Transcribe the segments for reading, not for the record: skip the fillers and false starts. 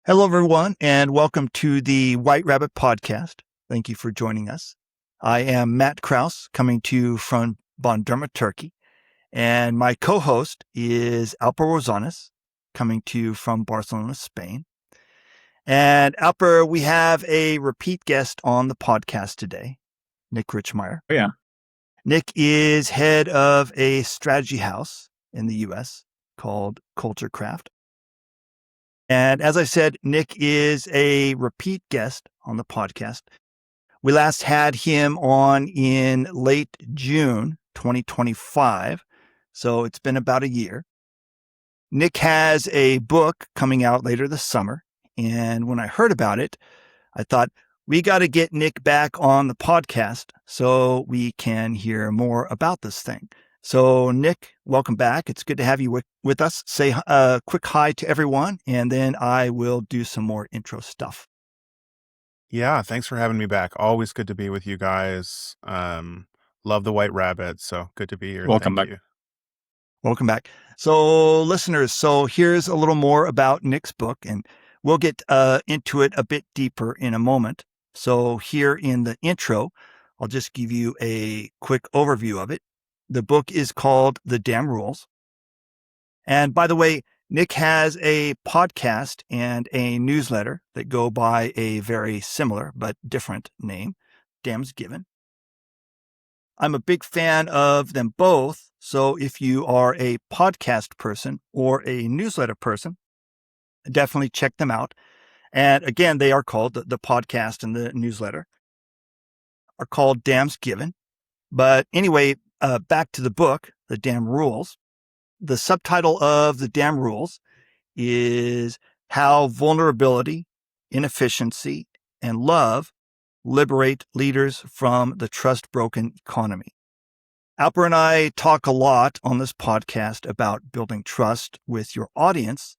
Hello, everyone, and welcome to the White Rabbit Podcast. Thank you for joining us. I am Matt Kraus, coming to you from Bonderma, Turkey, and my co-host is Alper Rosanes, coming to you from Barcelona, Spain. And Alper, we have a repeat guest on the podcast today, Nick Richtsmeier. Oh, yeah. Nick is head of a strategy house in the U.S. called Culture Craft. And as I said, Nick is a repeat guest on the podcast. We last had him on in late June 2025, so it's been about a year. Nick has a book coming out later this summer, and when I heard about it, I thought, we got to get Nick back on the podcast so we can hear more about this thing. So, Nick, welcome back. It's good to have you with us. Say a quick hi to everyone, and then I will do some more intro stuff. Yeah, thanks for having me back. Always good to be with you guys. Love the White Rabbit, so good to be here. Welcome Thank back. you. Welcome back. So, listeners, here's a little more about Nick's book, and we'll get into it a bit deeper in a moment. So, here in the intro, I'll just give you a quick overview of it. The book is called The Damn Rules. And by the way, Nick has a podcast and a newsletter that go by a very similar but different name, Damn's Given. I'm a big fan of them both. So if you are a podcast person or a newsletter person, definitely check them out. And again, they are called, the podcast and the newsletter are called Damn's Given. But anyway, back to the book, The Damn Rules. The subtitle of The Damn Rules is How Vulnerability, Inefficiency, and Love Liberate Leaders from the Trust-Broken Economy. Alper and I talk a lot on this podcast about building trust with your audience.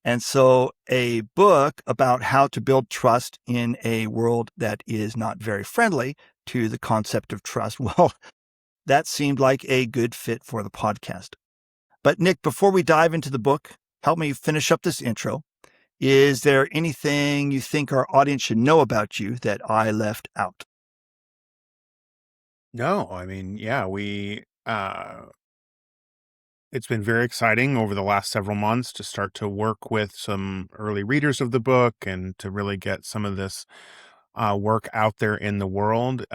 And so a book about how to build trust in a world that is not very friendly to the concept of trust, well, that seemed like a good fit for the podcast. But Nick, before we dive into the book, help me finish up this intro. Is there anything you think our audience should know about you that I left out? No, it's been very exciting over the last several months to start to work with some early readers of the book and to really get some of this work out there in the world.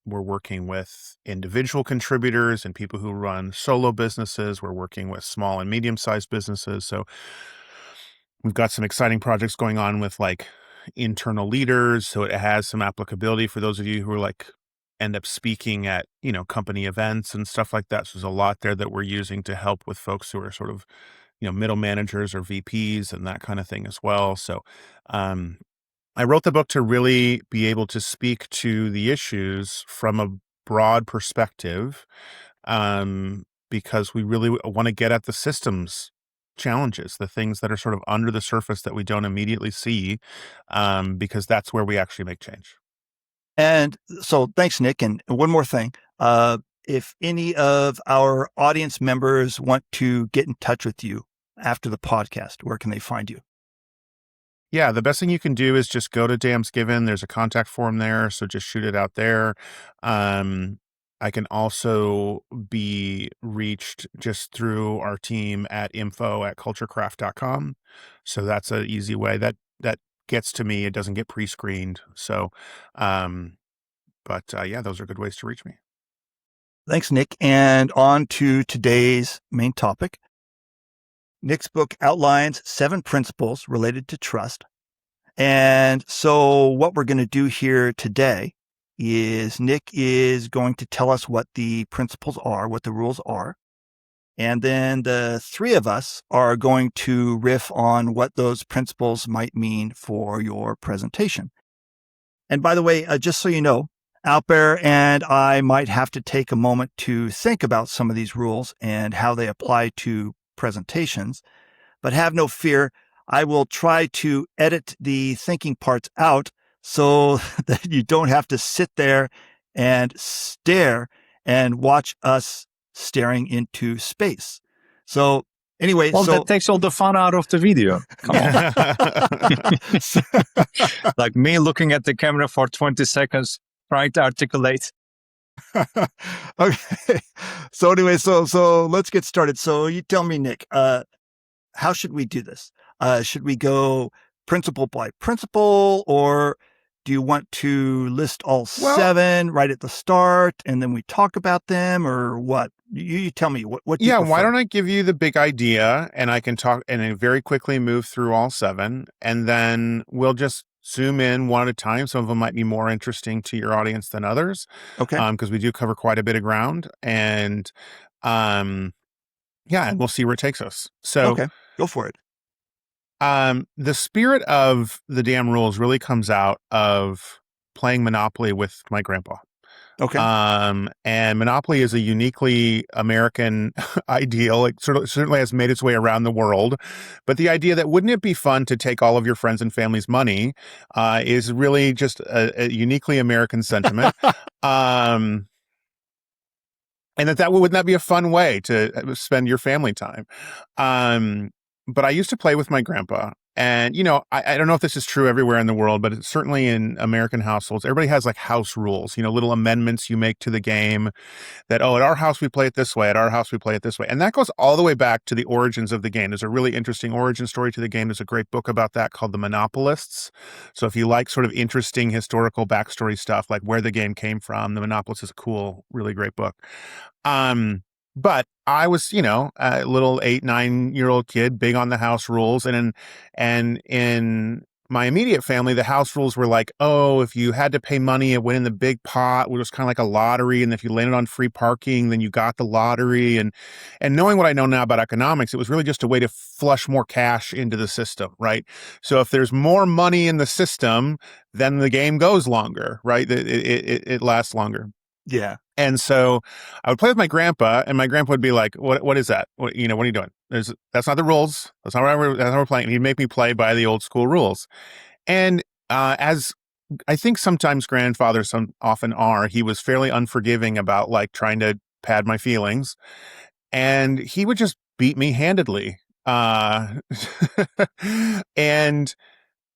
We're working with individual contributors and people who run solo businesses. We're working with small and medium-sized businesses. So we've got some exciting projects going on with like internal leaders. So it has some applicability for those of you who are end up speaking at, company events and stuff like that. So there's a lot there that we're using to help with folks who are sort of, middle managers or VPs and that kind of thing as well. So, I wrote the book to really be able to speak to the issues from a broad perspective, because we really want to get at the systems challenges, the things that are sort of under the surface that we don't immediately see, because that's where we actually make change. And so thanks, Nick. And one more thing. If any of our audience members want to get in touch with you after the podcast, where can they find you? Yeah, the best thing you can do is just go to Damn's Given. There's a contact form there, so just shoot it out there. I can also be reached just through our team at info@culturecraft.com. So that's an easy way that gets to me. It doesn't get pre-screened. So, yeah, those are good ways to reach me. Thanks, Nick. And on to today's main topic. Nick's book outlines 7 principles related to trust. And so what we're going to do here today is Nick is going to tell us what the principles are, what the rules are. And then the 3 of us are going to riff on what those principles might mean for your presentation. And by the way, just so you know, Alper and I might have to take a moment to think about some of these rules and how they apply to presentations, but have no fear. I will try to edit the thinking parts out so that you don't have to sit there and stare and watch us staring into space. So Anyway, Well, so that takes all the fun out of the video. Come on. Like me looking at the camera for 20 seconds, trying to articulate. okay. So anyway, so let's get started. So you tell me, Nick, how should we do this? Should we go principle by principle, or do you want to list all 7 right at the start and then we talk about them, or what? You tell me what do you prefer? Why don't I give you the big idea and I can talk and then very quickly move through all 7, and then we'll just zoom in one at a time. Some of them might be more interesting to your audience than others. Okay. Because we do cover quite a bit of ground, and and we'll see where it takes us. So okay, go for it. The spirit of the damn rules really comes out of playing Monopoly with my grandpa. Okay. And Monopoly is a uniquely American ideal. It certainly has made its way around the world. But the idea that wouldn't it be fun to take all of your friends and family's money is really just a uniquely American sentiment. And wouldn't that be a fun way to spend your family time? But I used to play with my grandpa. And, I don't know if this is true everywhere in the world, but it's certainly in American households. Everybody has like house rules, little amendments you make to the game that, at our house, we play it this way. At our house, we play it this way. And that goes all the way back to the origins of the game. There's a really interesting origin story to the game. There's a great book about that called The Monopolists. So if you like sort of interesting historical backstory stuff, like where the game came from, The Monopolists is a cool, really great book. But I was, a little 8, 9-year-old kid, big on the house rules. And in my immediate family, the house rules were like, if you had to pay money, it went in the big pot, which was kind of like a lottery. And if you landed on free parking, then you got the lottery. And knowing what I know now about economics, it was really just a way to flush more cash into the system, right? So if there's more money in the system, then the game goes longer, right? It lasts longer. Yeah. And so I would play with my grandpa, and my grandpa would be like, what is that? What are you doing? That's not the rules. That's not what we're playing. And he'd make me play by the old school rules. And as I think sometimes grandfathers often are, he was fairly unforgiving about like trying to pad my feelings. And he would just beat me handedly. And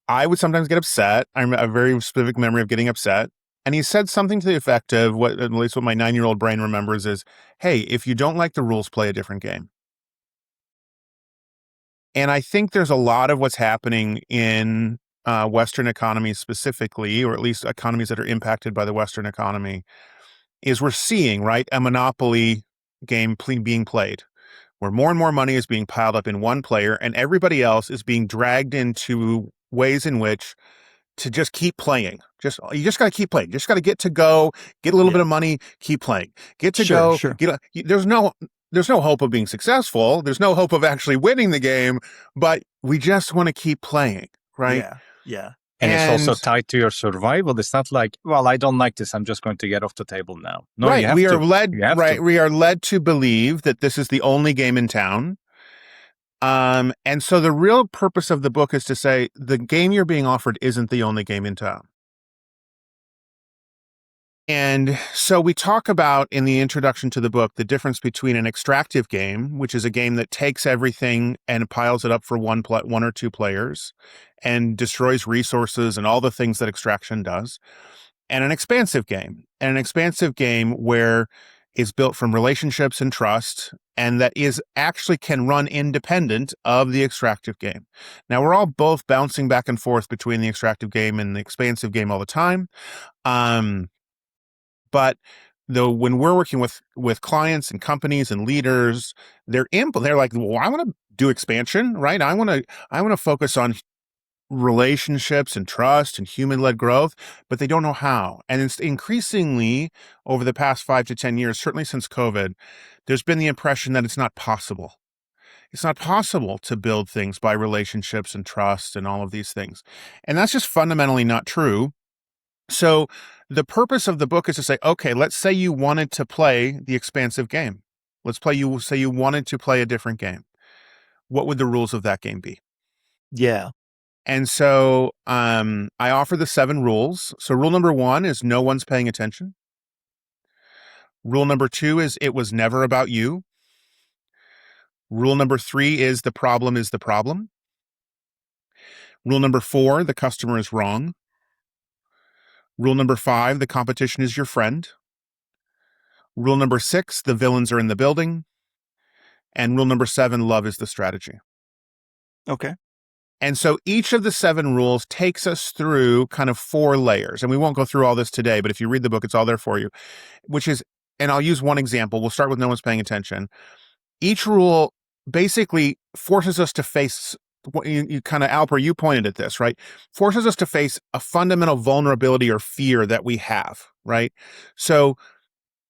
I would sometimes get upset. I remember a very specific memory of getting upset. And he said something to the effect of at least what my 9-year-old brain remembers is, hey, if you don't like the rules, play a different game. And I think there's a lot of what's happening in Western economies specifically, or at least economies that are impacted by the Western economy, is we're seeing, right, a monopoly game being played, where more and more money is being piled up in one player, and everybody else is being dragged into ways in which to just keep playing. You just got to keep playing. You just got to get a little bit of money, keep playing. Get to go. Sure. There's no hope of being successful. There's no hope of actually winning the game, but we just want to keep playing, right? Yeah. And it's also tied to your survival. It's not like, well, I don't like this, I'm just going to get off the table now. No, right. We are led to believe that this is the only game in town. And so the real purpose of the book is to say the game you're being offered isn't the only game in town. And so we talk about in the introduction to the book the difference between an extractive game, which is a game that takes everything and piles it up for one or two players and destroys resources and all the things that extraction does, and an expansive game. And an expansive game where it's built from relationships and trust, and that is actually can run independent of the extractive game. Now, we're all both bouncing back and forth between the extractive game and the expansive game all the time. But though when we're working with clients and companies and leaders, they're like, well, I want to do expansion, right? I want to focus on relationships and trust and human-led growth, but they don't know how. And it's increasingly over the past 5 to 10 years, certainly since COVID, there's been the impression that it's not possible. It's not possible to build things by relationships and trust and all of these things. And that's just fundamentally not true. So the purpose of the book is to say, okay, let's say you wanted to play the expansive game. Say you wanted to play a different game. What would the rules of that game be? Yeah. And so I offer the 7 rules. So rule number 1 is no one's paying attention. Rule number 2 is it was never about you. Rule number 3 is the problem is the problem. Rule number 4, the customer is wrong. Rule number 5, the competition is your friend. Rule number 6, the villains are in the building. And rule number 7, love is the strategy. Okay. And so each of the 7 rules takes us through kind of 4 layers. And we won't go through all this today, but if you read the book, it's all there for you, which is, and I'll use one example. We'll start with no one's paying attention. Each rule basically forces us to face, you kind of, Alper, you pointed at this, right? Forces us to face a fundamental vulnerability or fear that we have, right? So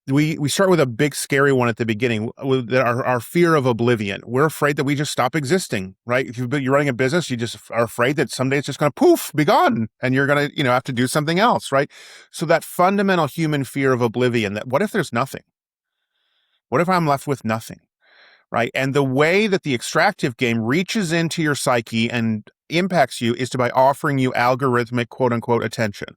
we start with a big scary one at the beginning, with our fear of oblivion. We're afraid that we just stop existing, right? If you're running a business, you just are afraid that someday it's just going to poof, be gone, and you're going to, have to do something else, right? So that fundamental human fear of oblivion, that what if there's nothing? What if I'm left with nothing, right? And the way that the extractive game reaches into your psyche and impacts you is by offering you algorithmic, quote unquote, attention.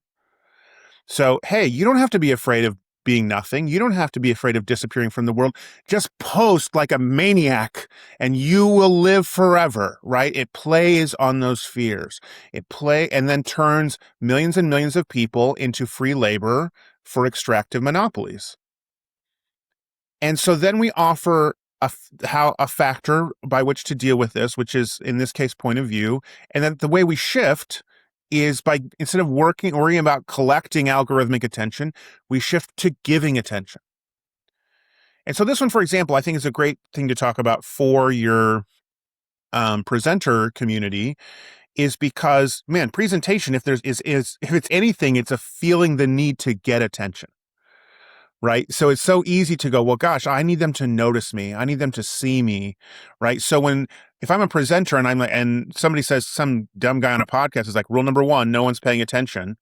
So, hey, you don't have to be afraid of being nothing. You don't have to be afraid of disappearing from the world. Just post like a maniac and you will live forever, right? It plays on those fears. And then turns millions and millions of people into free labor for extractive monopolies. And so then we offer a factor by which to deal with this, which is in this case, point of view. And then the way we shift is by, instead of worrying about collecting algorithmic attention, we shift to giving attention. And so this one, for example, I think is a great thing to talk about for your presenter community, is because, man, presentation, if it's anything, it's a feeling the need to get attention. Right. So it's so easy to go, well, gosh, I need them to notice me. I need them to see me. Right. So if I'm a presenter and somebody says, some dumb guy on a podcast is like, rule number 1, no one's paying attention,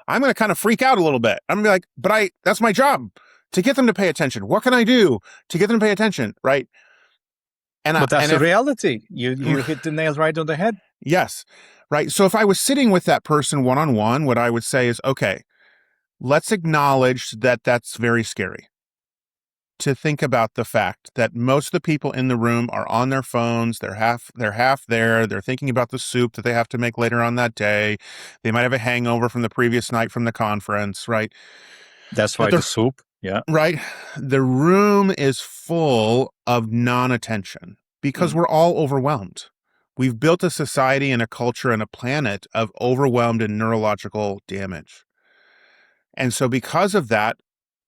I'm going to kind of freak out a little bit. I'm going to be like, that's my job, to get them to pay attention. What can I do to get them to pay attention? Right. But that's the reality. You hit the nail right on the head. Yes. Right. So if I was sitting with that person one-on-one, what I would say is, okay, let's acknowledge that that's very scary. To think about the fact that most of the people in the room are on their phones. They're half there. They're thinking about the soup that they have to make later on that day. They might have a hangover from the previous night from the conference, right? That's why the soup. Yeah. Right. The room is full of non-attention because we're all overwhelmed. We've built a society and a culture and a planet of overwhelmed and neurological damage. And so because of that,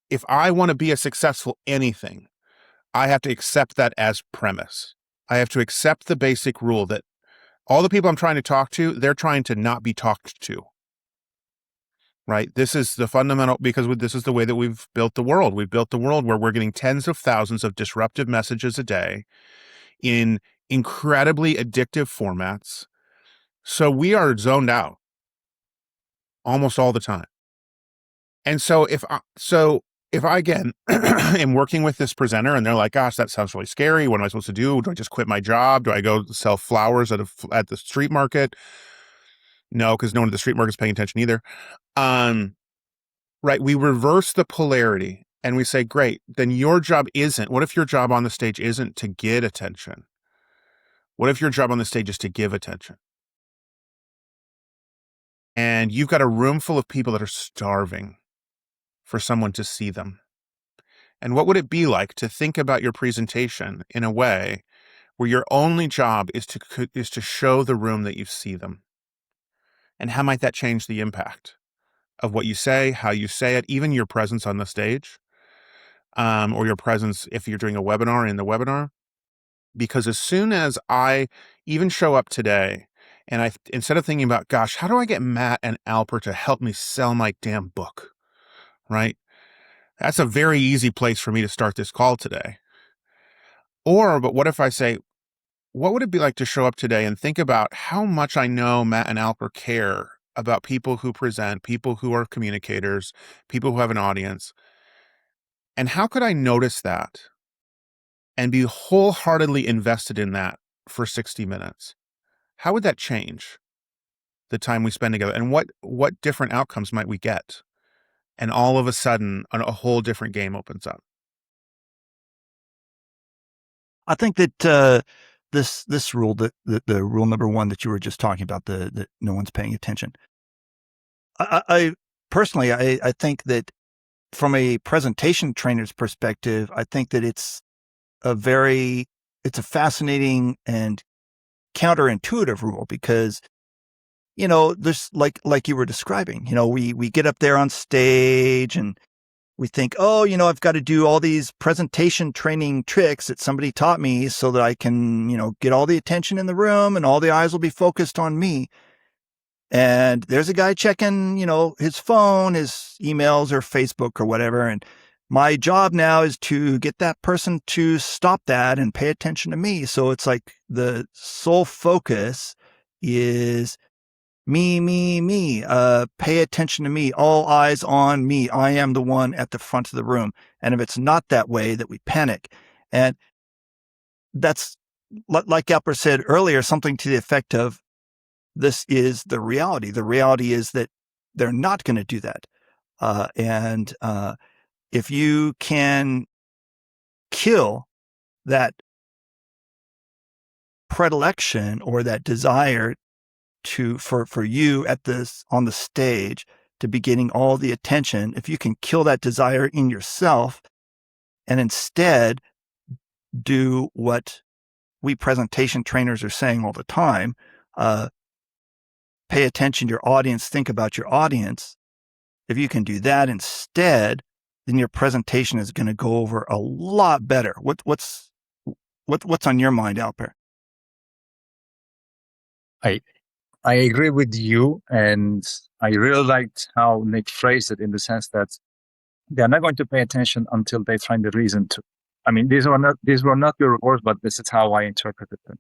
if I want to be a successful anything, I have to accept that as premise. I have to accept the basic rule that all the people I'm trying to talk to, they're trying to not be talked to. Right? This is the fundamental, because this is the way that we've built the world. We've built the world where we're getting tens of thousands of disruptive messages a day in incredibly addictive formats. So we are zoned out almost all the time. And so if I again am working with this presenter and they're like, gosh, that sounds really scary. What am I supposed to do? Do I just quit my job? Do I go sell flowers at the street market? No, because no one at the street market is paying attention either. Right. We reverse the polarity and we say, great, then your job isn't. What if your job on the stage isn't to get attention? What if your job on the stage is to give attention? And you've got a room full of people that are starving for someone to see them. And what would it be like to think about your presentation in a way where your only job is to show the room that you see them? And how might that change the impact of what you say, how you say it, even your presence on the stage, or your presence if you're doing a webinar in the webinar? Because as soon as I even show up today and instead of thinking about, gosh, how do I get Matt and Alper to help me sell my damn book? Right? That's a very easy place for me to start this call today. But what if I say, what would it be like to show up today and think about how much I know Matt and Alper care about people who present, people who are communicators, people who have an audience? And how could I notice that and be wholeheartedly invested in that for 60 minutes? How would that change the time we spend together? And what different outcomes might we get? And all of a sudden, a whole different game opens up. I think that this rule, the rule number one that you were just talking about, that no one's paying attention. I personally, I think that from a presentation trainer's perspective, I think that it's a fascinating and counterintuitive rule because, there's like you were describing, we get up there on stage and we think, oh, I've got to do all these presentation training tricks that somebody taught me so that I can, get all the attention in the room and all the eyes will be focused on me. And there's a guy checking, his phone, his emails or Facebook or whatever. And my job now is to get that person to stop that and pay attention to me. So it's like the sole focus is me, pay attention to me, all eyes on me. I am the one at the front of the room. And if it's not that way, that we panic. And that's, like Alper said earlier, something to the effect of, this is the reality. The reality is that they're not going to do that. And if you can kill that predilection or that desire for you on the stage to be getting all the attention, if you can kill that desire in yourself and instead do what we presentation trainers are saying all the time, pay attention to your audience, think about your audience. If you can do that instead, then your presentation is going to go over a lot better. What's on your mind, Alper? I agree with you, and I really liked how Nick phrased it in the sense that they're not going to pay attention until they find a reason to. I mean, these were not your words, but this is how I interpreted them.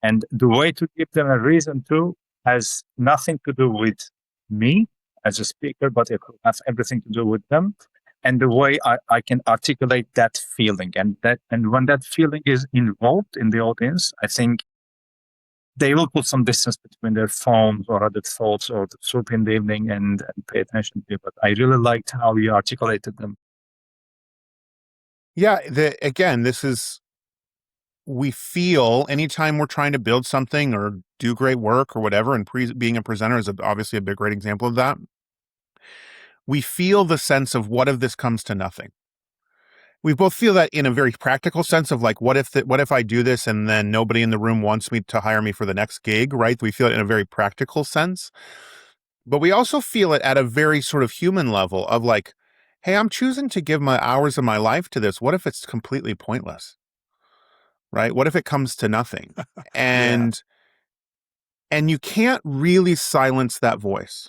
And the way to give them a reason to has nothing to do with me as a speaker, but it has everything to do with them and the way I can articulate that feeling. And when that feeling is involved in the audience, I think they will put some distance between their phones or other thoughts or the soup in the evening and pay attention to it. But I really liked how you articulated them. Yeah, this is, we feel anytime we're trying to build something or do great work or whatever, and being a presenter is obviously a great example of that. We feel the sense of, what if this comes to nothing? We both feel that in a very practical sense of like, what if I do this and then nobody in the room wants me to hire me for the next gig, right? We feel it in a very practical sense, but we also feel it at a very sort of human level of like, hey, I'm choosing to give my hours of my life to this. What if it's completely pointless? Right? What if it comes to nothing? And you can't really silence that voice.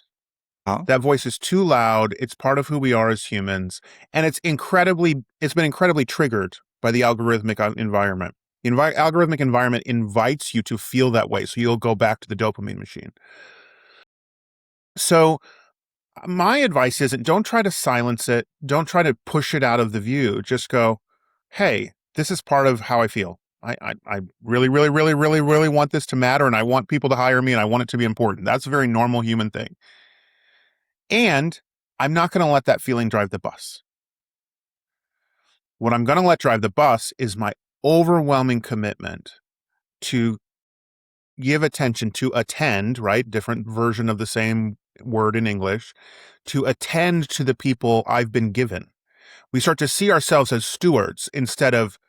Oh. That voice is too loud. It's part of who we are as humans. And it's been incredibly triggered by the algorithmic environment. The algorithmic environment invites you to feel that way. So you'll go back to the dopamine machine. So my advice isn't, don't try to silence it. Don't try to push it out of the view. Just go, hey, this is part of how I feel. I really, really, really, really, really want this to matter. And I want people to hire me and I want it to be important. That's a very normal human thing. And I'm not going to let that feeling drive the bus. What I'm going to let drive the bus is my overwhelming commitment to give attention, to attend, right? Different version of the same word in English, to attend to the people I've been given. We start to see ourselves as stewards instead of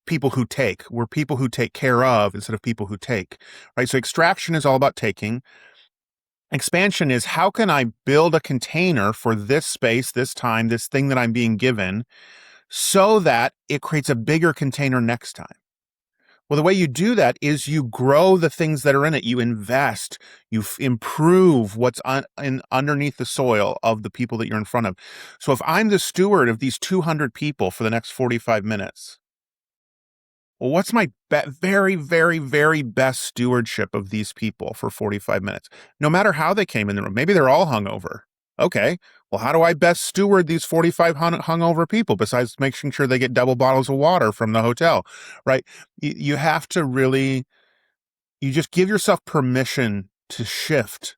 people who take. We're people who take care of instead of people who take, right? So extraction is all about taking. Expansion is, how can I build a container for this space, this time, this thing that I'm being given, so that it creates a bigger container next time? Well, the way you do that is you grow the things that are in it. You invest, you improve what's underneath the soil of the people that you're in front of. So if I'm the steward of these 200 people for the next 45 minutes, well, what's my very, very, very best stewardship of these people for 45 minutes? No matter how they came in the room, maybe they're all hungover. Okay, well, how do I best steward these 45 hungover people besides making sure they get double bottles of water from the hotel, right? You have to really, you just give yourself permission to shift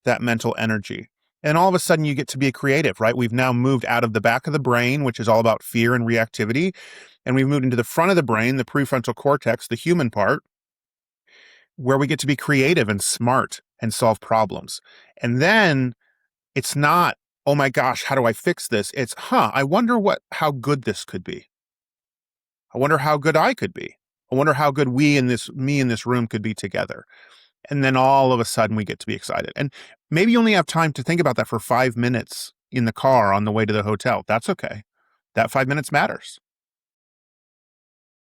that mental energy. And all of a sudden you get to be a creative, right? We've now moved out of the back of the brain, which is all about fear and reactivity. And we've moved into the front of the brain, the prefrontal cortex, the human part, where we get to be creative and smart and solve problems. And then it's not, oh my gosh, how do I fix this? It's, I wonder how good this could be. I wonder how good I could be. I wonder how good me in this room could be together. And then all of a sudden we get to be excited. And maybe you only have time to think about that for 5 minutes in the car on the way to the hotel. That's okay. That 5 minutes matters.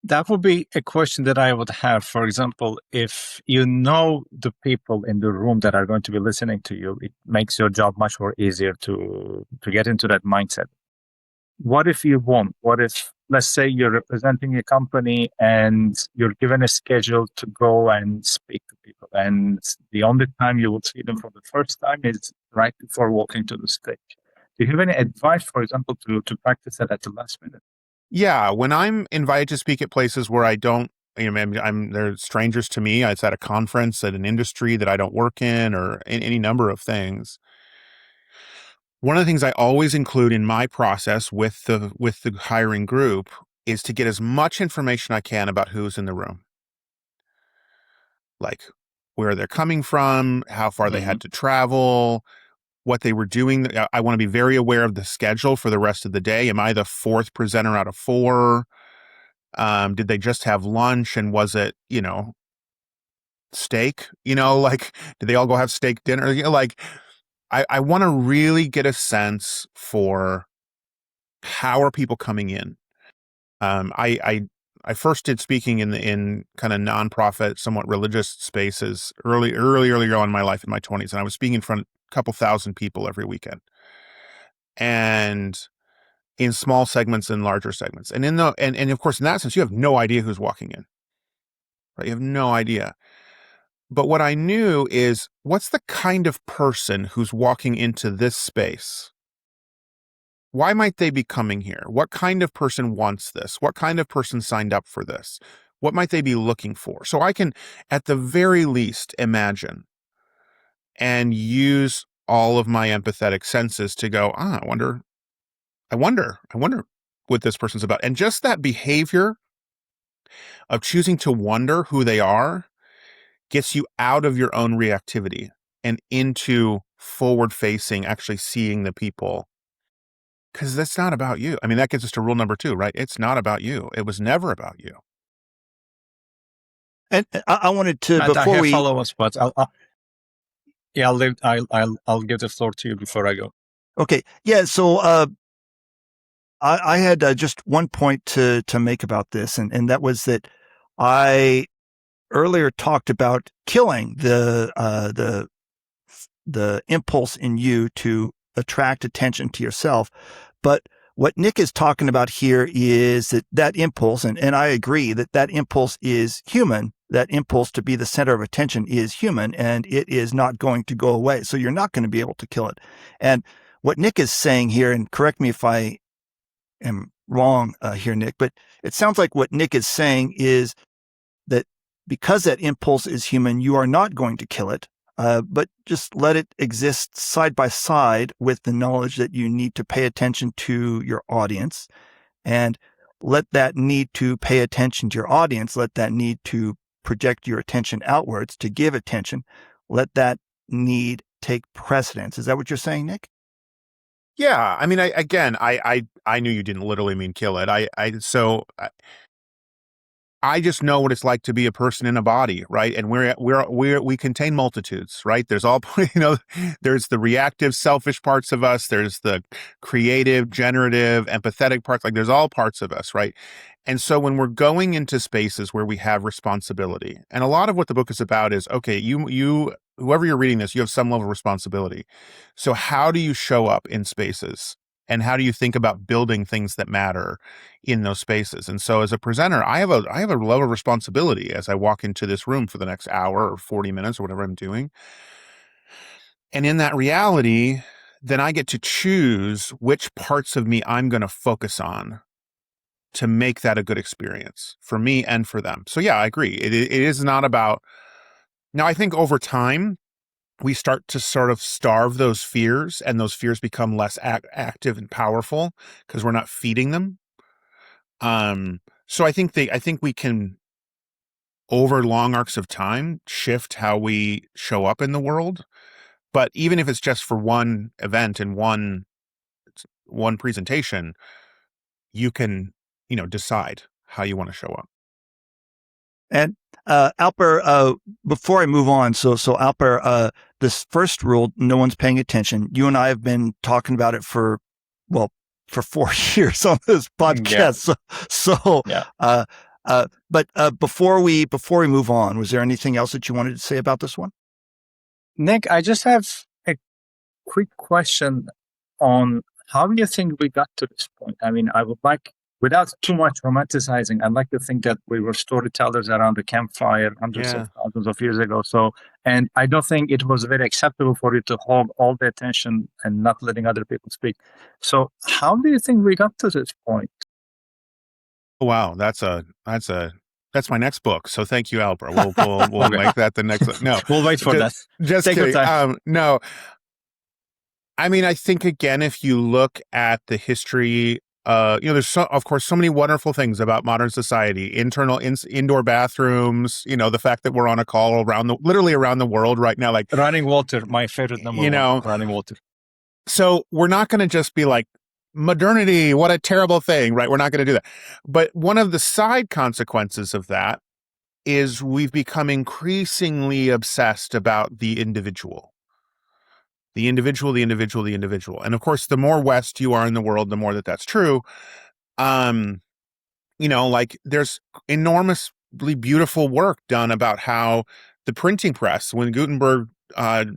That would be a question that I would have. For example, if you know the people in the room that are going to be listening to you, it makes your job much more easier to get into that mindset. What if you won't? What if, let's say you're representing a company and you're given a schedule to go and speak to people, and the only time you will see them for the first time is right before walking to the stage. Do you have any advice, for example, to practice that at the last minute? Yeah, when I'm invited to speak at places where I don't, they're strangers to me. It's at a conference, at an industry that I don't work in, or in any number of things. One of the things I always include in my process with the hiring group is to get as much information I can about who's in the room. Like where they're coming from, how far they had to travel, what they were doing. I want to be very aware of the schedule for the rest of the day. Am I the fourth presenter out of 4? Did they just have lunch, and was it, steak? Like, did they all go have steak dinner? I want to really get a sense for how are people coming in. I first did speaking in kind of nonprofit, somewhat religious spaces earlier on in my life, in my 20s, and I was speaking in front of a couple thousand people every weekend, and in small segments and larger segments, and and of course, in that sense, you have no idea who's walking in, right? You have no idea. But what I knew is, what's the kind of person who's walking into this space? Why might they be coming here? What kind of person wants this? What kind of person signed up for this? What might they be looking for? So I can, at the very least, imagine and use all of my empathetic senses to go, I wonder what this person's about. And just that behavior of choosing to wonder who they are gets you out of your own reactivity and into forward facing, actually seeing the people. Because that's not about you. I mean, that gets us to rule number 2, right? It's not about you. It was never about you. And I wanted to, Matt, before we follow-up spots. I'll give the floor to you before I go. Okay. Yeah. So I had just one point to make about this, and that was that I earlier talked about killing the impulse in you to attract attention to yourself. But what Nick is talking about here is that impulse, and I agree that impulse is human. That impulse to be the center of attention is human, and it is not going to go away. So you're not going to be able to kill it. And what Nick is saying here, and correct me if I am wrong here, Nick, but it sounds like what Nick is saying is that because that impulse is human, you are not going to kill it, but just let it exist side by side with the knowledge that you need to pay attention to your audience, and let that need to pay attention to your audience, let that need to project your attention outwards to give attention, let that need take precedence. Is that what you're saying, Nick? Yeah. I mean, I knew you didn't literally mean kill it. I just know what it's like to be a person in a body, right? And we contain multitudes, right? There's all, there's the reactive, selfish parts of us. There's the creative, generative, empathetic parts. Like, there's all parts of us, right? And so when we're going into spaces where we have responsibility, and a lot of what the book is about is, okay, whoever you're reading this, you have some level of responsibility. So how do you show up in spaces? And how do you think about building things that matter in those spaces? And so as a presenter, I have a level of responsibility as I walk into this room for the next hour or 40 minutes or whatever I'm doing. And in that reality, then I get to choose which parts of me I'm going to focus on to make that a good experience for me and for them. So yeah, I agree. It is not about, now I think over time, we start to sort of starve those fears, and those fears become less active and powerful because we're not feeding them. So I think we can, over long arcs of time, shift how we show up in the world. But even if it's just for one event and one presentation, you can, decide how you want to show up. And Alper, before I move on, so Alper, this first rule, no one's paying attention. You and I have been talking about it for 4 years on this podcast. But before we move on, was there anything else that you wanted to say about this one? Nick, I just have a quick question on how do you think we got to this point? I mean, I would like, without too much romanticizing, I'd like to think that we were storytellers around the campfire hundreds of thousands of years ago. So, and I don't think it was very acceptable for you to hold all the attention and not letting other people speak. So how do you think we got to this point? Wow, that's my next book. So thank you, Alper. We'll make that the next. No, we'll wait for that. Just Take kidding. your time. No, I mean, I think again, if you look at the history, there's of course so many wonderful things about modern society. Indoor bathrooms. The fact that we're on a call literally around the world right now, like running water, my favorite number. Running water. So we're not going to just be like, modernity, what a terrible thing, right? We're not going to do that. But one of the side consequences of that is we've become increasingly obsessed about the individual. The individual. And of course, the more West you are in the world, the more that's true. Like there's enormously beautiful work done about how the printing press, when Gutenberg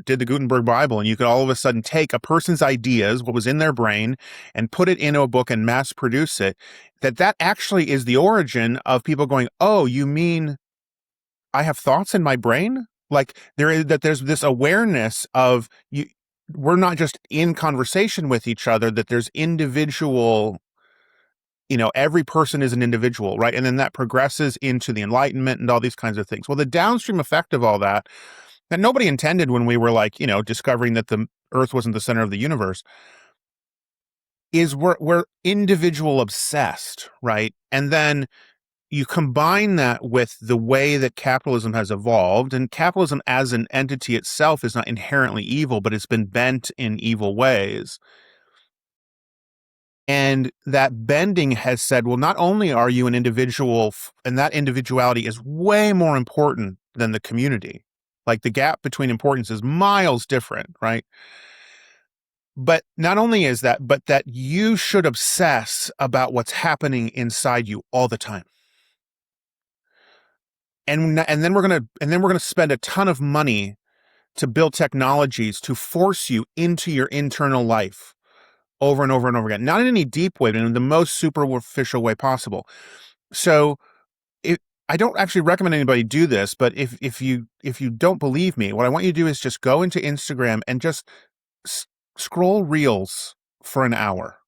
did the Gutenberg Bible, and you could all of a sudden take a person's ideas, what was in their brain, and put it into a book and mass produce it, that actually is the origin of people going, oh, you mean I have thoughts in my brain? Like there's this awareness of we're not just in conversation with each other, that there's individual, every person is an individual, right? And then that progresses into the Enlightenment and all these kinds of things. Well, the downstream effect of all that nobody intended when we were like, discovering that the Earth wasn't the center of the universe, is we're individual obsessed, right? And then you combine that with the way that capitalism has evolved, and capitalism as an entity itself is not inherently evil, but it's been bent in evil ways. And that bending has said, well, not only are you an individual, and that individuality is way more important than the community. Like the gap between importance is miles different, right? But not only is that, but that you should obsess about what's happening inside you all the time. And then we're gonna spend a ton of money to build technologies to force you into your internal life over and over and over again. Not in any deep way, but in the most superficial way possible. So I don't actually recommend anybody do this, but if you don't believe me, what I want you to do is just go into Instagram and just scroll reels for an hour.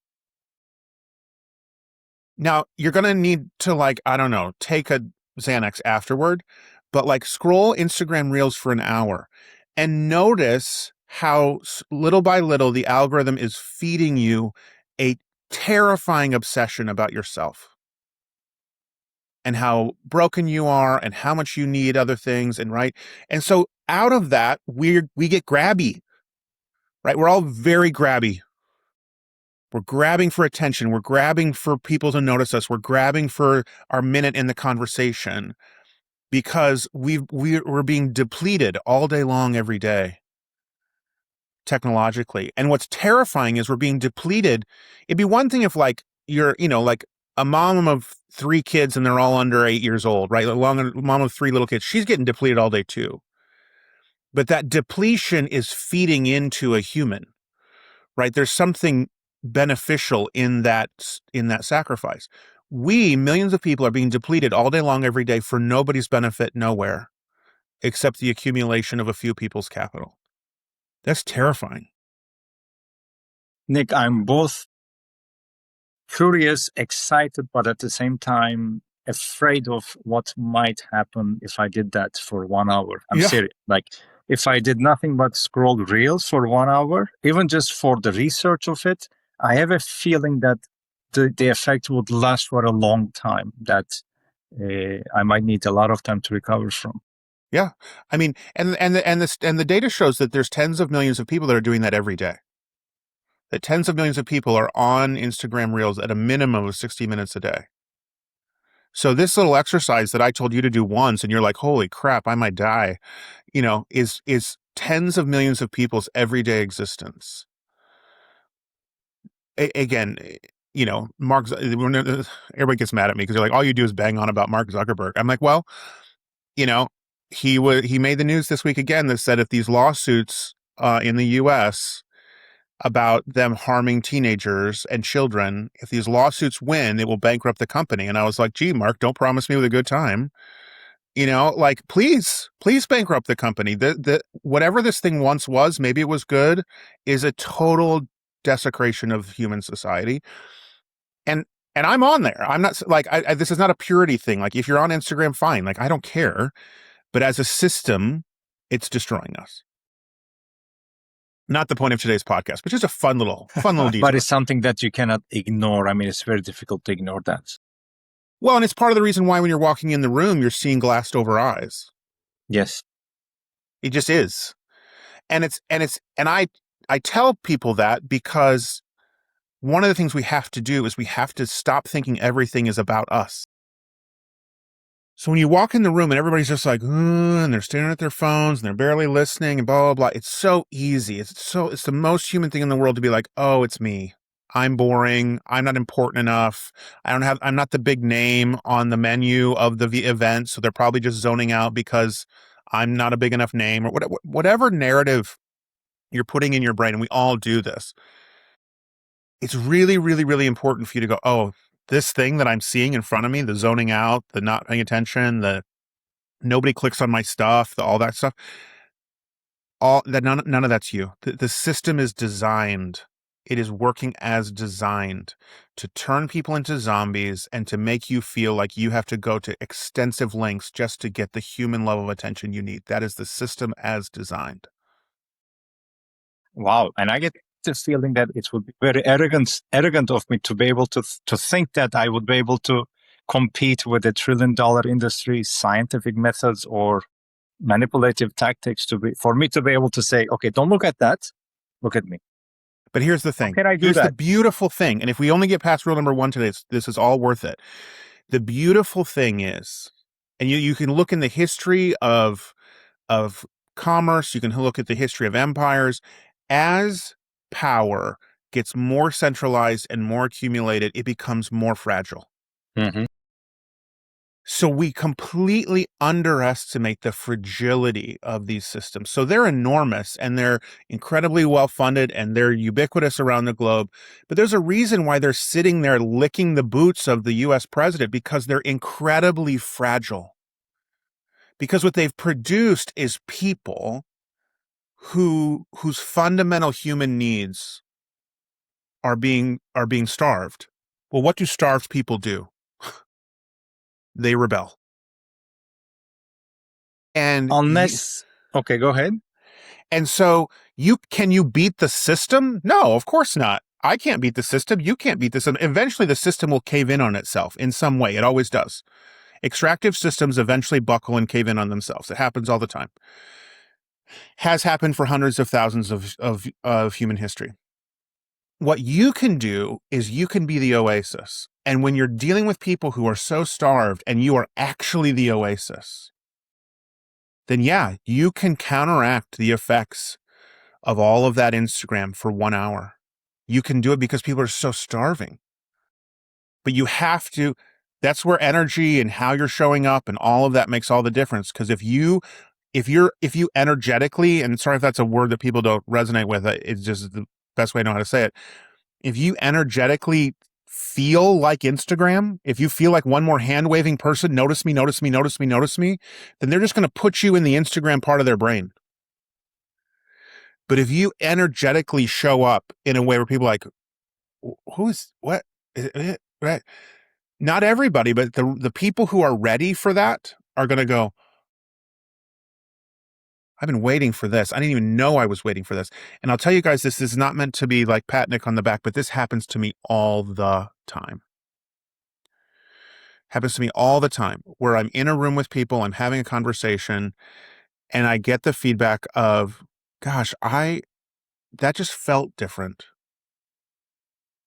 Now, you're going to need to take a Xanax afterward, but scroll Instagram reels for an hour and notice how little by little the algorithm is feeding you a terrifying obsession about yourself and how broken you are and how much you need other things, and so out of that we get grabby, right? We're all very grabby. We're grabbing for attention. We're grabbing for people to notice us. We're grabbing for our minute in the conversation because we're being depleted all day long, every day, technologically. And what's terrifying is we're being depleted. It'd be one thing if you're, a mom of 3 kids and they're all under 8 years old, right? A mom of 3 little kids. She's getting depleted all day too. But that depletion is feeding into a human, right? There's something beneficial in that sacrifice. Millions of people are being depleted all day long, every day for nobody's benefit, nowhere, except the accumulation of a few people's capital. That's terrifying. Nick, I'm both curious, excited, but at the same time afraid of what might happen if I did that for 1 hour. I'm serious. If I did nothing but scroll reels for 1 hour, even just for the research of it, I have a feeling that the effect would last for a long time that I might need a lot of time to recover from. Yeah. I mean, and the data shows that there's tens of millions of people that are doing that every day. That tens of millions of people are on Instagram Reels at a minimum of 60 minutes a day. So this little exercise that I told you to do once, and you're like, holy crap, I might die, is tens of millions of people's everyday existence. Again, everybody gets mad at me because they're like, all you do is bang on about Mark Zuckerberg. I'm like, well, he made the news this week again that said if these lawsuits in the U.S. about them harming teenagers and children, if these lawsuits win, it will bankrupt the company. And I was like, gee, Mark, don't promise me with a good time. Please bankrupt the company. The whatever this thing once was, maybe it was good, is a total desecration of human society. And I'm on there. I'm not like, this is not a purity thing. Like, if you're on Instagram, fine. Like, I don't care. But as a system, it's destroying us. Not the point of today's podcast, but just a fun little detail. But it's something that you cannot ignore. I mean, it's very difficult to ignore that. Well, and it's part of the reason why when you're walking in the room, you're seeing glassed over eyes. Yes. It just is. And I tell people that because one of the things we have to do is we have to stop thinking everything is about us. So when you walk in the room and everybody's just like, and they're staring at their phones and they're barely listening and blah, blah, blah. It's so easy. It's the most human thing in the world to be like, oh, it's me. I'm boring. I'm not important enough. I'm not the big name on the menu of the event. So they're probably just zoning out because I'm not a big enough name, or whatever narrative you're putting in your brain. And we all do this. It's really, really, really important for you to go, oh, this thing that I'm seeing in front of me, the zoning out, the not paying attention, the nobody clicks on my stuff, all that stuff, none of that's you. The system is designed. It is working as designed to turn people into zombies and to make you feel like you have to go to extensive lengths just to get the human level of attention you need. That is the system as designed. Wow. And I get the feeling that it would be very arrogant of me to be able to think that I would be able to compete with a $1 trillion industry, scientific methods or manipulative tactics for me to be able to say, okay, don't look at that, look at me. But here's the thing. How can I do here's that? the beautiful thing. And if we only get past rule number 1 today, this is all worth it. The beautiful thing is, and you can look in the history of commerce, you can look at the history of empires, as power gets more centralized and more accumulated, it becomes more fragile. Mm-hmm. So we completely underestimate the fragility of these systems. So they're enormous and they're incredibly well funded and they're ubiquitous around the globe. But there's a reason why they're sitting there licking the boots of the US president, because they're incredibly fragile. Because what they've produced is people whose fundamental human needs are being starved. Well, what do starved people do? They rebel. And okay, go ahead. And so can you beat the system? No, of course not. I can't beat the system. You can't beat the system. Eventually the system will cave in on itself in some way. It always does. Extractive systems eventually buckle and cave in on themselves. It happens all the time. Has happened for hundreds of thousands of human history. What you can do is you can be the oasis. And when you're dealing with people who are so starved and you are actually the oasis, then yeah, you can counteract the effects of all of that Instagram for 1 hour. You can do it because people are so starving. But you have to, that's where energy and how you're showing up and all of that makes all the difference. Because if you energetically, and sorry if that's a word that people don't resonate with, it's just the best way I know how to say it. If you energetically feel like Instagram, if you feel like one more hand-waving person, notice me, notice me, notice me, notice me, then they're just going to put you in the Instagram part of their brain. But if you energetically show up in a way where people are like, who's, what, right? Not everybody, but the people who are ready for that are going to go, I've been waiting for this. I didn't even know I was waiting for this. And I'll tell you guys, this is not meant to be like pat Nick on the back, but this happens to me all the time. Happens to me all the time, where I'm in a room with people, I'm having a conversation, and I get the feedback of, gosh, that just felt different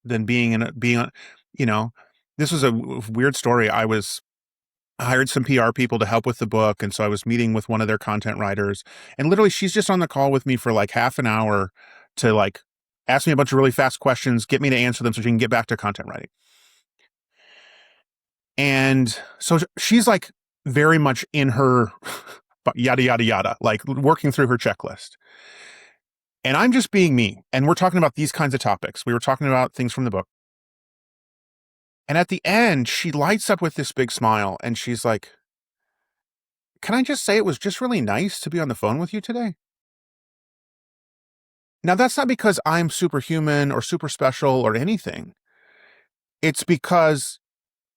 than being on, this was a weird story. I hired some PR people to help with the book. And so I was meeting with one of their content writers, and literally she's just on the call with me for like half an hour to like ask me a bunch of really fast questions, get me to answer them so she can get back to content writing. And so she's like very much in her yada, yada, yada, like working through her checklist. And I'm just being me. And we're talking about these kinds of topics. We were talking about things from the book. And at the end, she lights up with this big smile and she's like, can I just say it was just really nice to be on the phone with you today? Now, that's not because I'm superhuman or super special or anything. It's because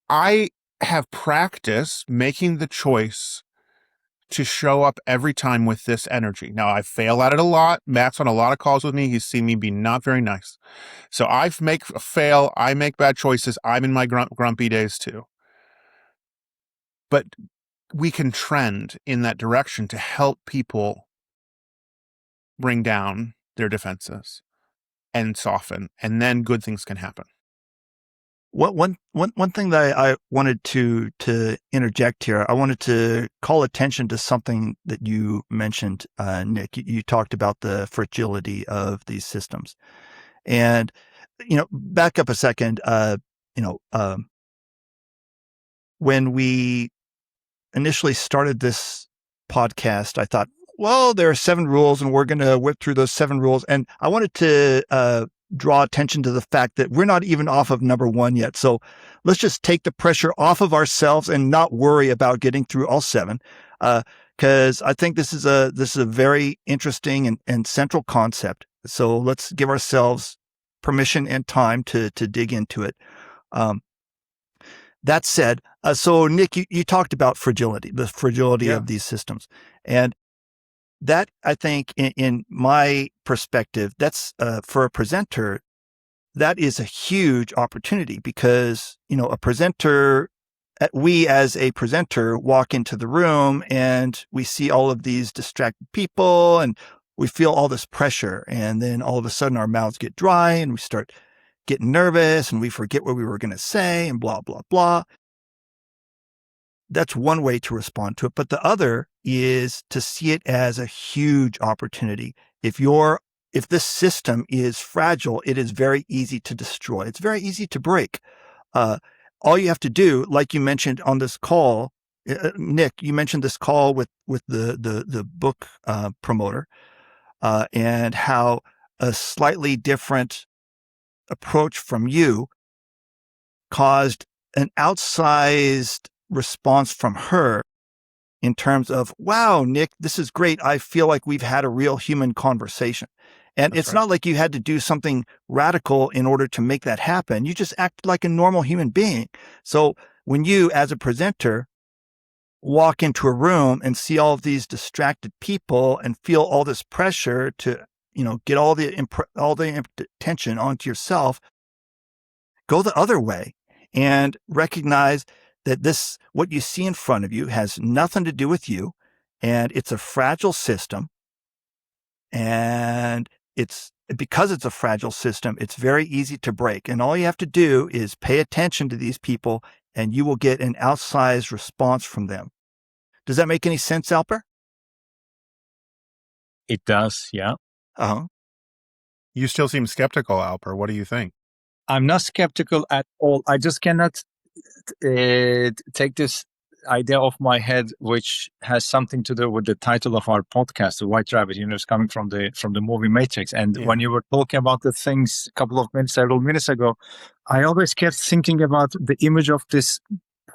I have practiced making the choice to show up every time with this energy. Now, I fail at it a lot. Matt's on a lot of calls with me. He's seen me be not very nice. So I make a fail. I make bad choices. I'm in my grumpy days too. But we can trend in that direction to help people bring down their defenses and soften, and then good things can happen. One thing that I wanted to interject here, I wanted to call attention to something that you mentioned, Nick. You talked about the fragility of these systems, and back up a second. When we initially started this podcast, I thought, well, there are 7 rules, and we're going to whip through those 7 rules, and I wanted to draw attention to the fact that we're not even off of number 1 yet. So let's just take the pressure off of ourselves and not worry about getting through all 7. Cause I think this is a very interesting and central concept. So let's give ourselves permission and time to dig into it. That said, so Nick, you talked about fragility, the fragility of these systems. And that, I think, in my perspective, that's for a presenter, that is a huge opportunity because, a presenter, we as a presenter walk into the room and we see all of these distracted people and we feel all this pressure. And then all of a sudden our mouths get dry and we start getting nervous and we forget what we were going to say and blah, blah, blah. That's one way to respond to it. But the other is to see it as a huge opportunity. If this system is fragile, it is very easy to destroy. It's very easy to break. All you have to do, like you mentioned on this call, Nick, you mentioned this call with the book promoter, and how a slightly different approach from you caused an outsized response from her in terms of, wow, Nick, this is great. I feel like we've had a real human conversation. And That's it's right. Not like you had to do something radical in order to make that happen. You just acted like a normal human being. So when you, as a presenter, walk into a room and see all of these distracted people and feel all this pressure to, get all the attention onto yourself, go the other way and recognize that what you see in front of you has nothing to do with you, and it's a fragile system. And because it's a fragile system, it's very easy to break. And all you have to do is pay attention to these people and you will get an outsized response from them. Does that make any sense, Alper? It does, yeah. Uh-huh. You still seem skeptical, Alper. What do you think? I'm not skeptical at all. I just cannot take this idea off my head, which has something to do with the title of our podcast, The White Rabbit. It's coming from the movie Matrix. And when you were talking about the things several minutes ago, I always kept thinking about the image of this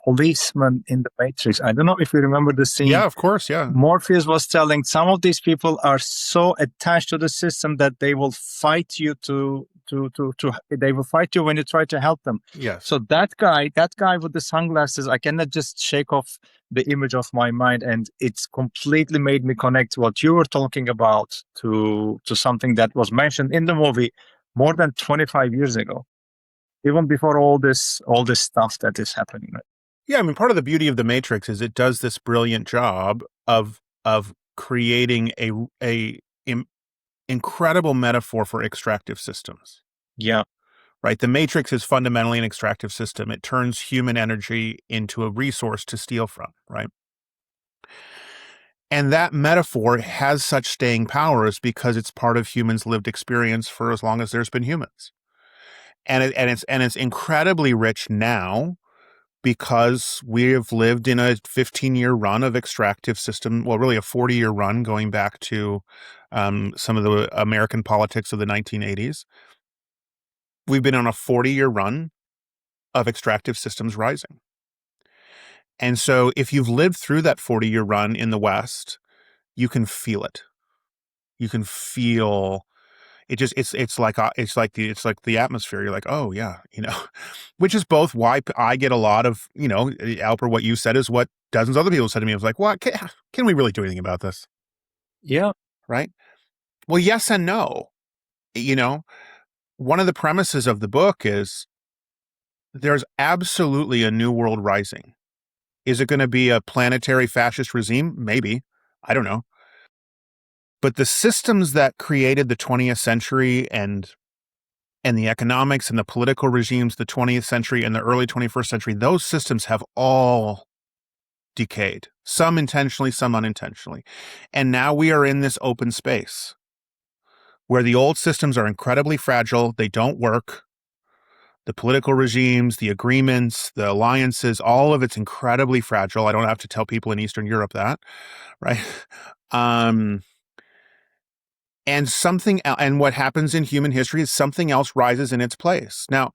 policeman in the Matrix. I don't know if you remember the scene. Yeah, of course, yeah. Morpheus was telling some of these people are so attached to the system that they will fight you to they will fight you when you try to help them. Yes. So that guy with the sunglasses, I cannot just shake off the image of my mind, and it's completely made me connect what you were talking about to something that was mentioned in the movie more than 25 years ago, even before all this stuff that is happening. Yeah, I mean, part of the beauty of the Matrix is it does this brilliant job of creating a incredible metaphor for extractive systems. Yeah. Right. The Matrix is fundamentally an extractive system. It turns human energy into a resource to steal from. Right. And that metaphor has such staying powers because it's part of humans' lived experience for as long as there's been humans. And it's incredibly rich now because we have lived in a 15-year run of extractive system, well, really a 40-year run going back to some of the American politics of the 1980s. We've been on a 40-year run of extractive systems rising. And so if you've lived through that 40-year run in the West, you can feel it. You can feel it. Just it's like the atmosphere. You're like, oh yeah, which is both why I get a lot of, Alper, what you said is what dozens of other people said to me. I was like, what, can we really do anything about this? Yeah. Right. Well, yes and no. One of the premises of the book is there's absolutely a new world rising. Is it going to be a planetary fascist regime? Maybe. I don't know. But the systems that created the 20th century and the economics and the political regimes, the 20th century and the early 21st century, those systems have all decayed, some intentionally, some unintentionally. And now we are in this open space where the old systems are incredibly fragile. They don't work. The political regimes, the agreements, the alliances, all of it's incredibly fragile. I don't have to tell people in Eastern Europe that, right? And what happens in human history is something else rises in its place. Now,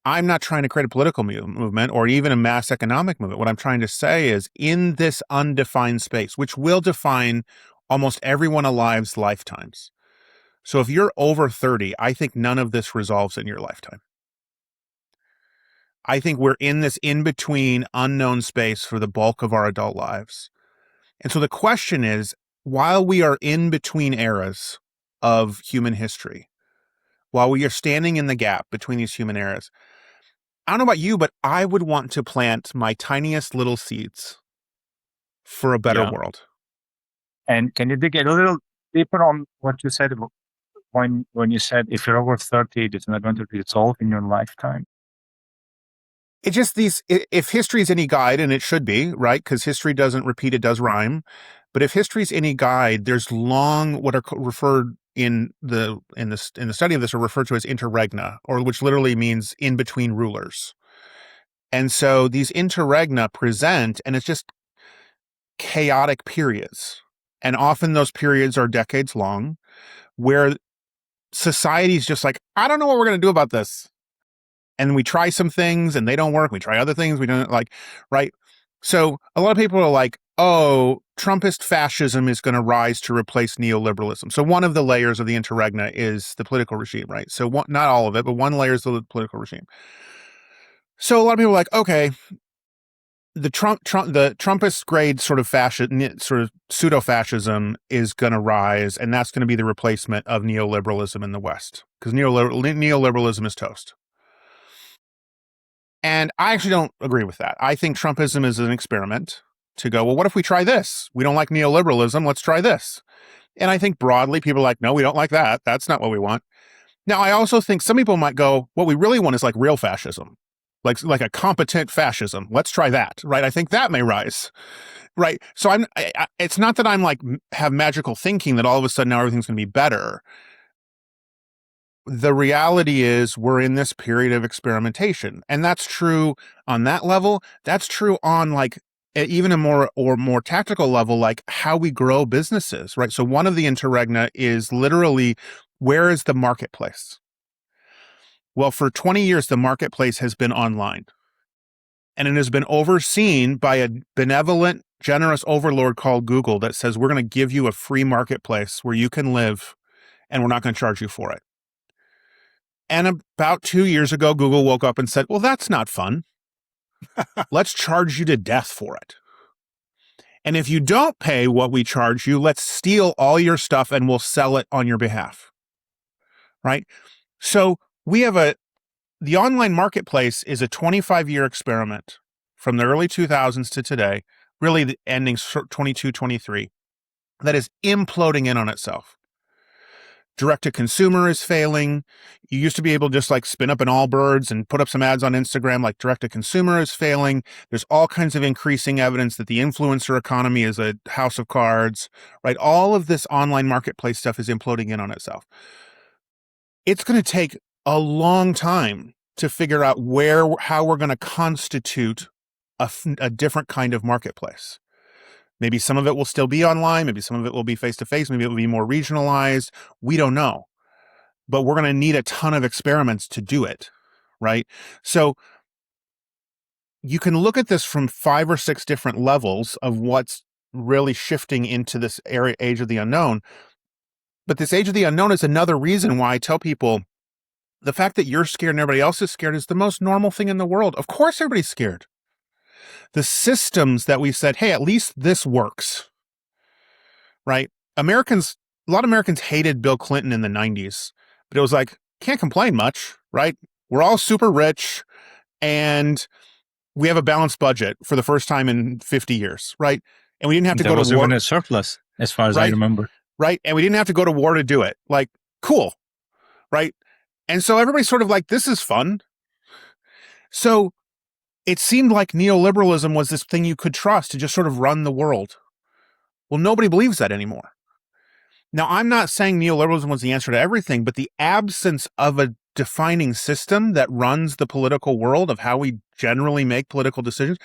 I'm not trying to create a political movement or even a mass economic movement. What I'm trying to say is in this undefined space, which will define almost everyone alive's lifetimes. So if you're over 30, I think none of this resolves in your lifetime. I think we're in this in-between unknown space for the bulk of our adult lives. And so the question is, while we are in between eras of human history, while we are standing in the gap between these human eras, I don't know about you, but I would want to plant my tiniest little seeds for a better world. And can you dig a little deeper on what you said about when you said if you're over 30, it's not going to be resolved in your lifetime? It's just if history is any guide, and it should be, right? Because history doesn't repeat, it does rhyme. But if history is any guide, there's what are referred in the study of this are referred to as interregna, or which literally means in between rulers. And so these interregna present, and it's just chaotic periods. And often those periods are decades long, where society's just like, I don't know what we're going to do about this. And we try some things and they don't work. We try other things we don't like, right? So a lot of people are like, oh, Trumpist fascism is going to rise to replace neoliberalism. So one of the layers of the interregna is the political regime, right? So not all of it, but one layer is the political regime. So a lot of people are like, okay, the Trumpist grade sort of pseudo-fascism is going to rise, and that's going to be the replacement of neoliberalism in the West, because neoliberalism is toast. And I actually don't agree with that. I think Trumpism is an experiment to go, well, what if we try this? We don't like neoliberalism. Let's try this. And I think broadly people are like, no, we don't like that. That's not what we want. Now, I also think some people might go, what we really want is like real fascism, like a competent fascism. Let's try that, right? I think that may rise, right? So it's not that I'm like have magical thinking that all of a sudden now everything's going to be better. The reality is we're in this period of experimentation, and that's true on that level. That's true on like even a more tactical level, like how we grow businesses, right? So one of the interregna is literally, where is the marketplace? Well, for 20 years, the marketplace has been online, and it has been overseen by a benevolent, generous overlord called Google that says, we're going to give you a free marketplace where you can live, and we're not going to charge you for it. And about 2 years ago, Google woke up and said, well, that's not fun. Let's charge you to death for it. And if you don't pay what we charge you, let's steal all your stuff and we'll sell it on your behalf. Right? So we have the online marketplace is a 25-year experiment from the early 2000s to today, really the ending 22, 23, that is imploding in on itself. Direct-to-consumer is failing. You used to be able to just like spin up an Allbirds and put up some ads on Instagram. Like direct-to-consumer is failing. There's all kinds of increasing evidence that the influencer economy is a house of cards, right? All of this online marketplace stuff is imploding in on itself. It's going to take a long time to figure out how we're going to constitute a different kind of marketplace. Maybe some of it will still be online. Maybe some of it will be face-to-face. Maybe it will be more regionalized. We don't know. But we're going to need a ton of experiments to do it, right? So you can look at this from 5 or 6 different levels of what's really shifting into this age of the unknown. But this age of the unknown is another reason why I tell people the fact that you're scared and everybody else is scared is the most normal thing in the world. Of course, everybody's scared. The systems that we said, hey, at least this works, right? A lot of Americans hated Bill Clinton in the 90s, but it was like, can't complain much, right? We're all super rich and we have a balanced budget for the first time in 50 years, right? And we didn't have to go to war. There was even a surplus, as far as I remember. Right? And we didn't have to go to war to do it. Like, cool, right? And so everybody's sort of like, this is fun. So it seemed like neoliberalism was this thing you could trust to just sort of run the world. Well, nobody believes that anymore. Now, I'm not saying neoliberalism was the answer to everything, but the absence of a defining system that runs the political world of how we generally make political decisions,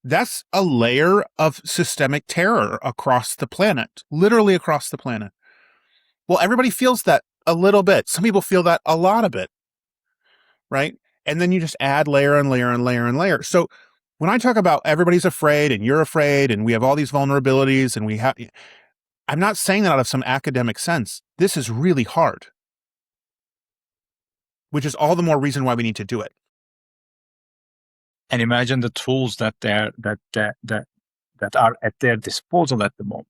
that's a layer of systemic terror across the planet, literally across the planet. Well, everybody feels that a little bit. Some people feel that a lot of it, right? And then you just add layer and layer and layer and layer. So when I talk about everybody's afraid and you're afraid and we have all these vulnerabilities and I'm not saying that out of some academic sense. This is really hard, which is all the more reason why we need to do it. And imagine the tools that are at their disposal at the moment.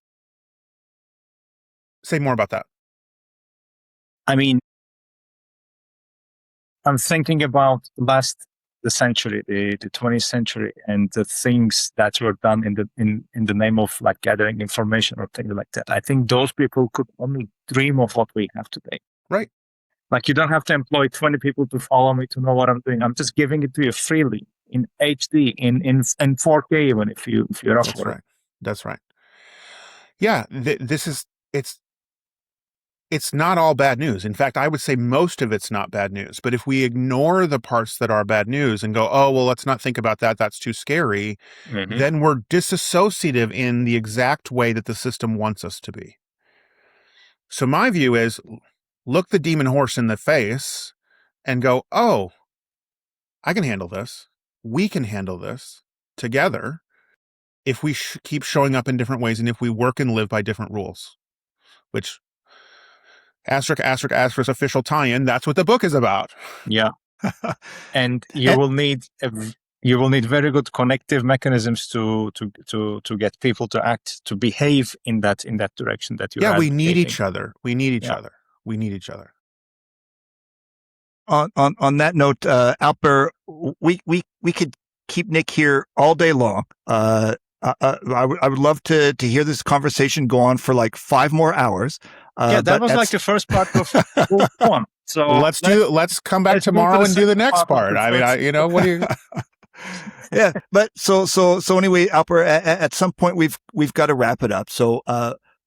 Say more about that. I mean, I'm thinking about the century, the 20th century, and the things that were done in the name of like gathering information or things like that. I think those people could only dream of what we have today. Right. Like you don't have to employ 20 people to follow me to know what I'm doing. I'm just giving it to you freely in HD, in 4K, even if you're up for it. That's right. That's right. Yeah, it's not all bad news. In fact, I would say most of it's not bad news. But if we ignore the parts that are bad news and go, oh, well, let's not think about that, that's too scary, then we're disassociative in the exact way that the system wants us to be. So my view is look the demon horse in the face and go, oh, I can handle this. We can handle this together if we keep showing up in different ways and if we work and live by different rules, which... Asterisk official tie-in. That's what the book is about. Yeah, and you will need very good connective mechanisms to get people to act, to behave in that direction that you. Yeah, we need each other. We need each other. We need each other. On that note, Alper, we could keep Nick here all day long. I would love to hear this conversation go on for like 5 more hours. That was like the first part of book 1. So let's come back tomorrow and do the next part. I mean, what do you? Yeah, but so anyway, Alper, at some point we've got to wrap it up. So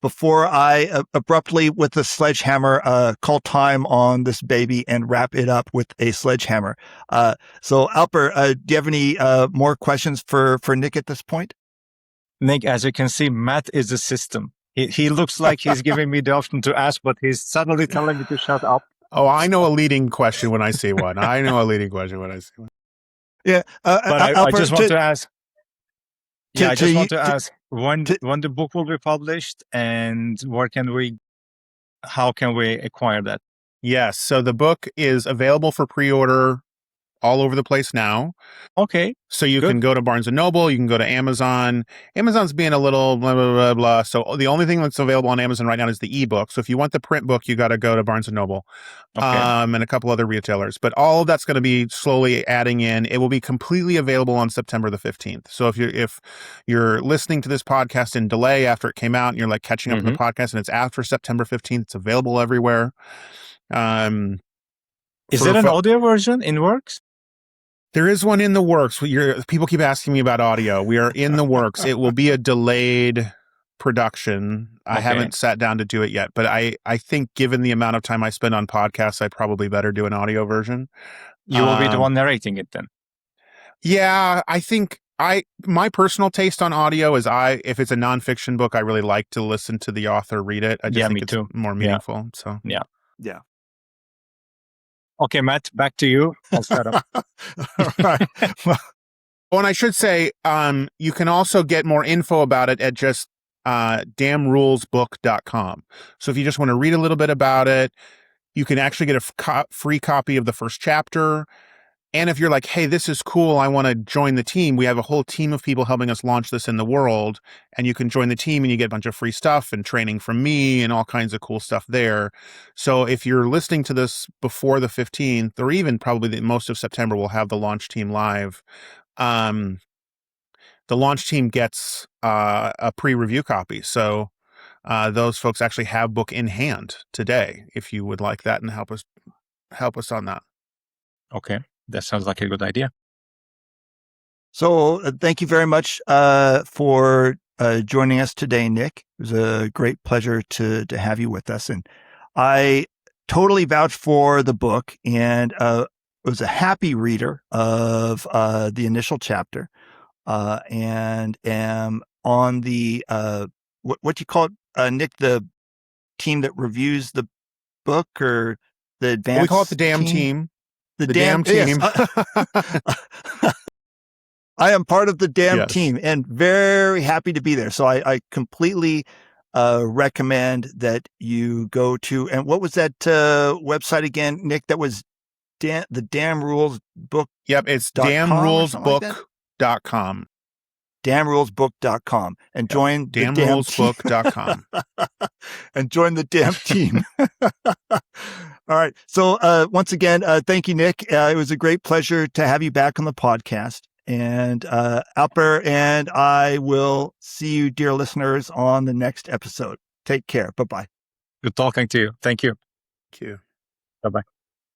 before I abruptly with a sledgehammer call time on this baby and wrap it up with a sledgehammer. So Alper, do you have any more questions for Nick at this point? Nick, as you can see, Matt is the system. He looks like he's giving me the option to ask, but he's suddenly telling me to shut up. Oh, I know a leading question when I see one. Yeah, but I just want to ask. Yeah, I just want to ask when the book will be published and how can we acquire that? Yes. So the book is available for pre-order all over the place now. Okay. So you Good. can go to Barnes & Noble, you can go to Amazon. Amazon's being a little blah, blah, blah, blah. So the only thing that's available on Amazon right now is the ebook. So if you want the print book, you got to go to Barnes & Noble and a couple other retailers. But all of that's going to be slowly adding in. It will be completely available on September the 15th. So if you're listening to this podcast in delay after it came out and you're like catching up on the podcast and it's after September 15th, it's available everywhere. Is there an audio version in works? There is one in the works. People keep asking me about audio. We are in the works. It will be a delayed production. I haven't sat down to do it yet, but I think given the amount of time I spend on podcasts, I probably better do an audio version. You will be the one narrating it then. Yeah, I think my personal taste on audio is if it's a nonfiction book, I really like to listen to the author read it. I just think it's more meaningful. So yeah. Okay, Matt, back to you. I'll shut up. All right. Well, and I should say, you can also get more info about it at just damnrulesbook.com. So if you just want to read a little bit about it, you can actually get a free copy of the first chapter. And if you're like, hey, this is cool, I want to join the team, we have a whole team of people helping us launch this in the world. And you can join the team and you get a bunch of free stuff and training from me and all kinds of cool stuff there. So if you're listening to this before the 15th, or even probably most of September, we'll have the launch team live. The launch team gets a pre-review copy. So those folks actually have book in hand today, if you would like that and help us on that. Okay. That sounds like a good idea. So thank you very much for joining us today, Nick. It was a great pleasure to have you with us. And I totally vouch for the book and was a happy reader of the initial chapter and am on the, what do you call it, Nick, the team that reviews the book or the advanced We call it the damn team. The damn team. Yes. I am part of the damn team and very happy to be there. So I completely recommend that you go to, and what was that website again, Nick? That was the Damn Rules Book. Yep, it's damnrulesbook.com. Damnrulesbook.com and join damnrulesbook.com and join the damn team. All right. So once again, thank you, Nick. It was a great pleasure to have you back on the podcast. And Alper and I will see you, dear listeners, on the next episode. Take care. Bye-bye. Good talking to you. Thank you. Thank you. Bye-bye.